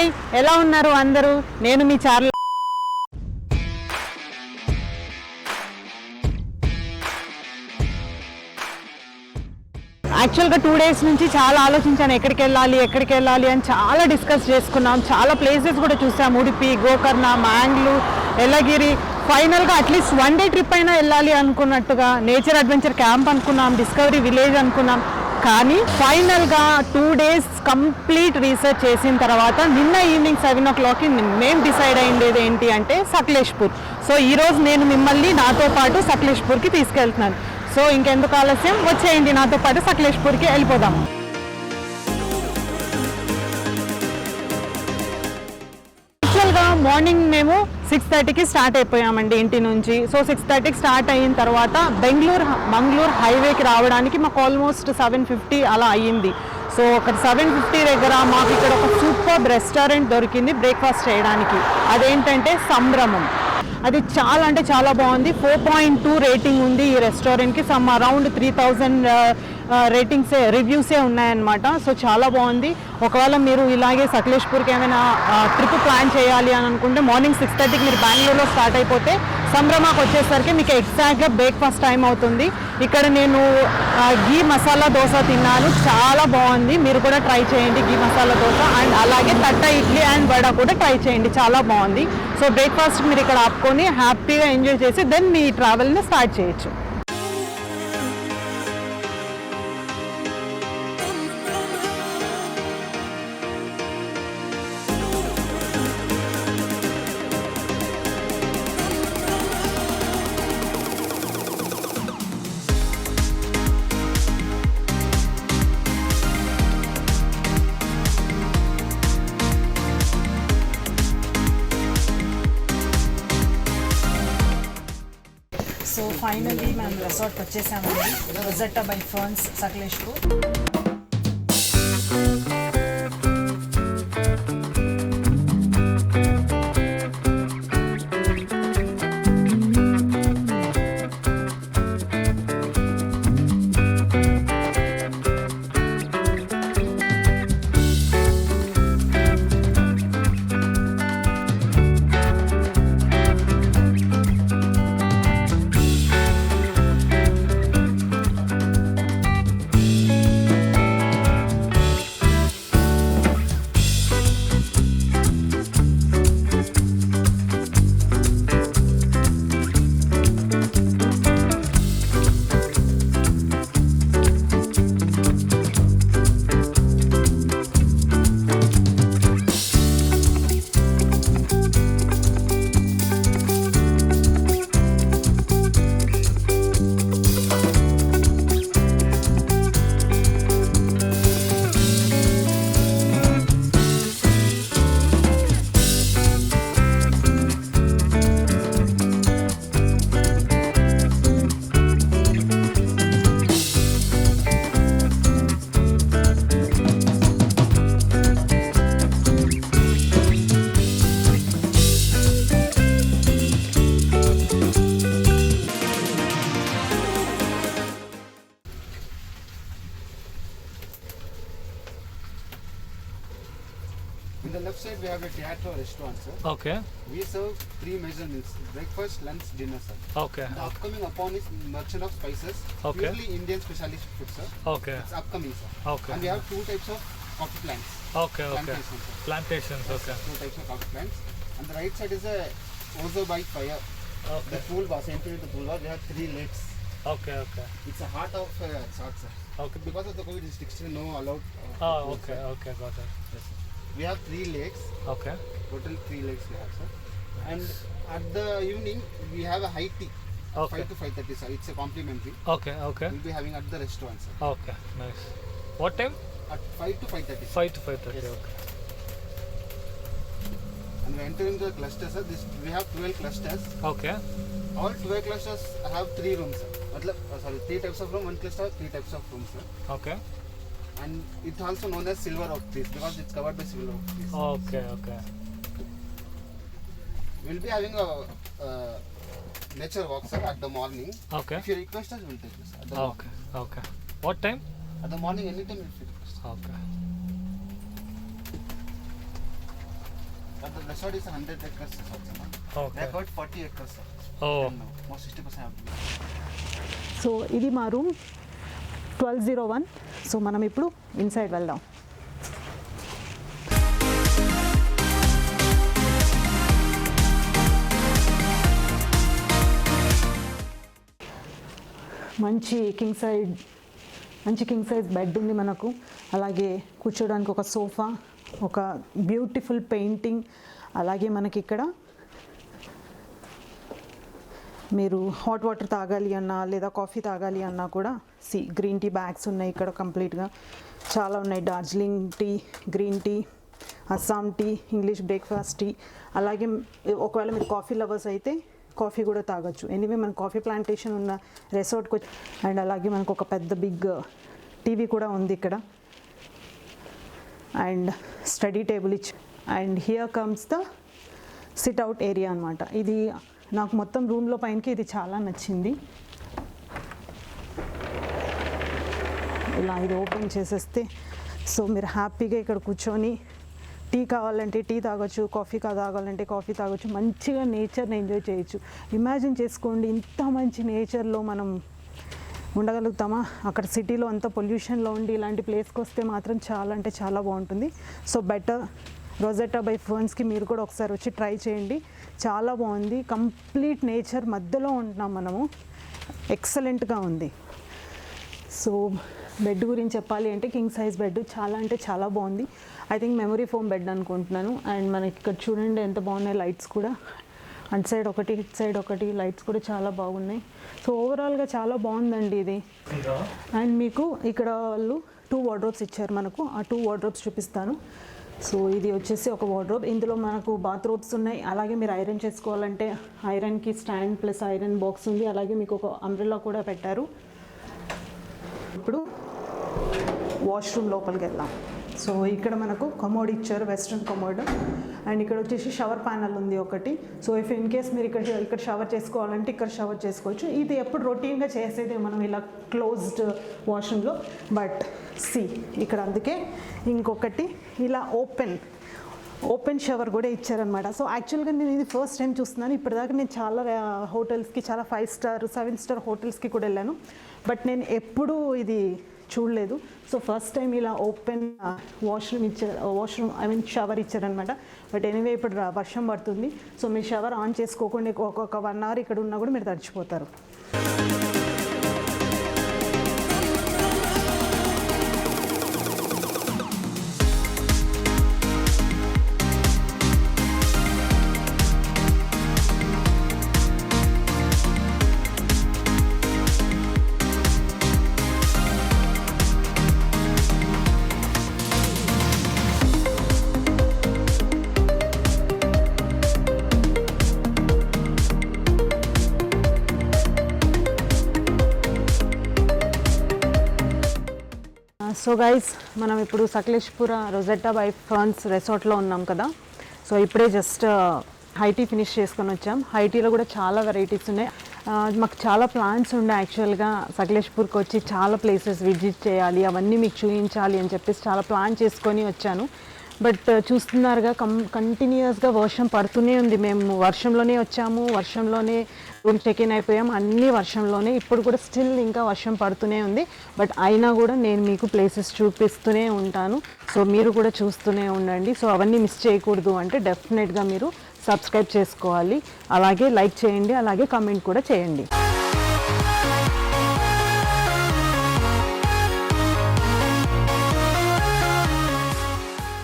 Hi, ఎలా ఉన్నారు అందరూ? నేను మీ చార్ల. యాక్చువల్గా 2 days నుంచి చాలా ఆలోచించాను ఎక్కడికి వెళ్ళాలి అని చాలా డిస్కస్ చేసుకున్నాం. చాలా ప్లేసెస్ కూడా చూసాం, ఉడిపి, గోకర్ణ, మ్యాంగ్లూర్, ఎల్లగిరి. ఫైనల్గా అట్లీస్ట్ 1 day ట్రిప్ అయినా వెళ్ళాలి అనుకున్నట్టుగా నేచర్ అడ్వెంచర్ క్యాంప్ అనుకున్నాం, డిస్కవరీ విలేజ్ అనుకున్నాం. కానీ ఫైనల్గా 2 days కంప్లీట్ రీసెర్చ్ చేసిన తర్వాత నిన్న ఈవినింగ్ 7 o'clockకి మేము డిసైడ్ అయ్యేది ఏంటి అంటే సకలేష్పూర్. సో ఈరోజు నేను మిమ్మల్ని నాతో పాటు సకలేష్పూర్కి తీసుకెళ్తున్నాను. సో ఇంకెందుకు ఆలస్యం, వచ్చేయండి నాతో పాటు సకలేష్పూర్కి వెళ్ళిపోదాం. యాక్చువల్గా మార్నింగ్ మేము 6:30కి స్టార్ట్ అయిపోయామండి ఇంటి నుంచి. సో 6:30కి స్టార్ట్ అయిన తర్వాత మంగళూరు హైవేకి రావడానికి మాకు ఆల్మోస్ట్ 7:50 అలా అయ్యింది. సో ఒక 7:50 దగ్గర మాకు ఇక్కడ ఒక సూపర్ రెస్టారెంట్ దొరికింది బ్రేక్ఫాస్ట్ చేయడానికి. అదేంటంటే సంభ్రమం. అది చాలా అంటే చాలా బాగుంది. 4.2 రేటింగ్ ఉంది ఈ రెస్టారెంట్కి. సమ్ అరౌండ్ 3000 రివ్యూసే ఉన్నాయన్నమాట. సో చాలా బాగుంది. ఒకవేళ మీరు ఇలాగే సకలేష్పూర్కి ఏమైనా ట్రిప్ ప్లాన్ చేయాలి అని అనుకుంటే మార్నింగ్ 6:30కి మీరు బెంగళూరులో స్టార్ట్ అయిపోతే సంభ్రమాకి వచ్చేసరికి మీకు ఎగ్జాక్ట్గా బ్రేక్ఫాస్ట్ టైం అవుతుంది. ఇక్కడ నేను ఘీ మసాలా దోశ తిన్నాను, చాలా బాగుంది. మీరు కూడా ట్రై చేయండి ఘీ మసాలా దోశ. అండ్ అలాగే తట్ట ఇడ్లీ అండ్ వడ కూడా ట్రై చేయండి, చాలా బాగుంది. సో బ్రేక్ఫాస్ట్ మీరు ఇక్కడ ఆపుకొని హ్యాపీగా ఎంజాయ్ చేసి దెన్ మీ ట్రావెల్ని స్టార్ట్ చేయొచ్చు. సో ఫైనల్లీ మేము రిసార్ట్కి వచ్చేసామండి, రొజెట్టా by ferns Sakleshpur. In the left side we have a teatro restaurant, sir. Okay. We serve 3 major meals: breakfast, lunch, dinner, sir. Okay. The upcoming upon is Merchant of Spices. Okay. Purely Indian specialist food, sir. Okay. It's upcoming, sir. Okay. And we have 2 types of coffee plants. Okay. Okay. Plantations, sir. Plantations. Yes, Okay. sir, 2 types of coffee plants. And the right side is a Ozo by Fire. The Okay. pool bar, entering the pool bar, we have 3 lakes. Okay. Okay. It's a heart of South, sir. Okay. Because of the COVID restriction, no allowed. Oh, pool, okay. sir. Okay. Got it. Yes, sir. We have 3 lakes. Okay. Total 3 lakes we have, sir. And at the evening we have a high tea. Okay. 5 to 5:30, sir. It's a complimentary. Okay. Okay. We'll be having at the restaurant, sir. Okay. Nice. What time? At 5 to 5:30. 5 to 5:30. Yes. Okay. And we enter into the clusters, sir. We have 12 clusters. Okay. All 12 clusters have 3 rooms, sir. 3 types of room. One cluster, 3 types of rooms, sir. Okay. And it's also known as silver oak trees because it's covered by silver oak trees. Okay. Okay. We'll be having a nature walk, sir, at the morning. Okay. If you request us, we'll take this. At the Okay. Okay. What time? At the morning, anytime if you request. Okay. the resort is 100 acres resort, sir. Okay. They have got 40 acres, sir. Oh. And now, more 60% have to be. So ఇది మా room 1201. So మనం ఇప్పుడు inside వెళ్దాం. మంచి king size bed ఉంది మనకు. అలాగే కూర్చోడానికి ఒక సోఫా, ఒక బ్యూటిఫుల్ పెయింటింగ్. అలాగే మనకి ఇక్కడ మీరు హాట్ వాటర్ తాగాలి అన్నా లేదా కాఫీ తాగాలి అన్నా కూడా గ్రీన్ టీ బ్యాగ్స్ ఉన్నాయి ఇక్కడ కంప్లీట్గా. చాలా ఉన్నాయి, Darjeeling tea, green tea, Assam tea, English breakfast tea. అలాగే ఒకవేళ మీరు కాఫీ లవర్స్ అయితే కాఫీ కూడా తాగొచ్చు. ఎనీవే మన కాఫీ ప్లాంటేషన్ ఉన్న రెసార్ట్కి వచ్చి. అండ్ అలాగే మనకు ఒక పెద్ద బిగ్ టీవీ కూడా ఉంది ఇక్కడ. అండ్ స్టడీ టేబుల్ ఇచ్చి. And here comes the SIT out area అనమాట. ఇది నాకు మొత్తం రూమ్లో పైనకి ఇది చాలా నచ్చింది. ఇలా ఇది ఓపెన్ చేసేస్తే సో మీరు హ్యాపీగా ఇక్కడ కూర్చొని టీ కావాలంటే టీ తాగొచ్చు, కాఫీ తాగాలంటే కాఫీ తాగొచ్చు. మంచిగా నేచర్ని ఎంజాయ్ చేయొచ్చు. ఇమాజిన్ చేసుకోండి, ఇంత మంచి నేచర్లో మనం ఉండగలుగుతామా? అక్కడ సిటీలో అంత పొల్యూషన్లో ఉండి ఇలాంటి ప్లేస్కి వస్తే మాత్రం చాలా అంటే చాలా బాగుంటుంది. సో బెటర్ రోజెట్టా బై ఫర్న్స్కి మీరు కూడా ఒకసారి వచ్చి ట్రై చేయండి. చాలా బాగుంది. కంప్లీట్ నేచర్ మధ్యలో ఉంటున్నాం మనము. ఎక్సలెంట్గా ఉంది. సో బెడ్ గురించి చెప్పాలి అంటే కింగ్ సైజ్ బెడ్ చాలా అంటే చాలా బాగుంది. I think memory foam bed అనుకుంటున్నాను. అండ్ మనకి ఇక్కడ చూడండి ఎంత బాగున్నాయి లైట్స్ కూడా. అటు సైడ్ ఒకటి, ఇటు సైడ్ ఒకటి, లైట్స్ కూడా చాలా బాగున్నాయి. సో ఓవరాల్గా చాలా బాగుందండి ఇది. అండ్ మీకు ఇక్కడ వాళ్ళు 2 వార్డ్రోబ్స్ ఇచ్చారు మనకు. ఆ 2 వార్డ్రోబ్స్ చూపిస్తాను. సో ఇది వచ్చేసి ఒక వార్డ్రోబ్. ఇందులో మనకు బాత్రూమ్స్ ఉన్నాయి. అలాగే మీరు ఐరన్ చేసుకోవాలంటే ఐరన్కి స్టాండ్ ప్లస్ ఐరన్ బాక్స్ ఉంది. అలాగే మీకు ఒక అంబ్రెల్లా కూడా పెట్టారు. ఇప్పుడు వాష్రూమ్ లోపలికి వెళ్దాం. సో ఇక్కడ మనకు కమోడ్ ఇచ్చారు, వెస్ట్రన్ కమోడ్. అండ్ ఇక్కడ వచ్చేసి షవర్ ప్యానల్ ఉంది ఒకటి. సో ఇఫ్ ఇన్ కేస్ మీరు ఇక్కడ షవర్ చేసుకోవాలంటే ఇక్కడ షవర్ చేసుకోవచ్చు. ఇది ఎప్పుడు రొటీన్గా చేసేదే మనం ఇలా క్లోజ్డ్ వాష్రూమ్లో. బట్ ఇక్కడ అందుకే ఇంకొకటి ఇలా ఓపెన్ షవర్ కూడా ఇచ్చారనమాట. సో యాక్చువల్గా నేను ఇది ఫస్ట్ టైం చూస్తున్నాను. ఇప్పటిదాకా నేను చాలా హోటల్స్కి, చాలా 5 స్టార్ 7 స్టార్ హోటల్స్కి కూడా వెళ్ళాను. బట్ నేను ఎప్పుడూ ఇది చూడలేదు. సో ఫస్ట్ టైం ఇలా ఓపెన్ షవర్ ఇచ్చారనమాట. బట్ ఎనీవే ఇప్పుడు వర్షం పడుతుంది. సో మీరు షవర్ ఆన్ చేసుకోకుండా ఒక 1 అవర్ ఇక్కడ ఉన్నా కూడా మీరు తడిచిపోతారు. సో గైస్ మనం ఇప్పుడు సకలేష్పుర రోజెట్టా బై ఫర్న్స్ రెసార్ట్లో ఉన్నాం కదా. సో ఇప్పుడే జస్ట్ హై టీ ఫినిష్ చేసుకొని వచ్చాం. హై టీలో కూడా చాలా వెరైటీస్ ఉన్నాయి. మాకు చాలా ప్లాన్స్ ఉండే యాక్చువల్గా సకలేష్పూర్కి వచ్చి చాలా ప్లేసెస్ విజిట్ చేయాలి, అవన్నీ మీకు చూపించాలి అని చెప్పేసి చాలా ప్లాన్ చేసుకొని వచ్చాను. బట్ చూస్తున్నారుగా కంటిన్యూస్గా వర్షం పడుతూనే ఉంది. మేము వర్షంలోనే వచ్చాము, వర్షంలోనే రూమ్ చెక్-ఇన్ అయిపోయాం, అన్నీ వర్షంలోనే. ఇప్పుడు కూడా స్టిల్ ఇంకా వర్షం పడుతూనే ఉంది. బట్ అయినా కూడా నేను మీకు ప్లేసెస్ చూపిస్తూనే ఉంటాను. సో మీరు కూడా చూస్తూనే ఉండండి. సో అవన్నీ మిస్ చేయకూడదు అంటే డెఫినెట్గా మీరు సబ్స్క్రైబ్ చేసుకోవాలి, అలాగే లైక్ చేయండి, అలాగే కామెంట్ కూడా చేయండి.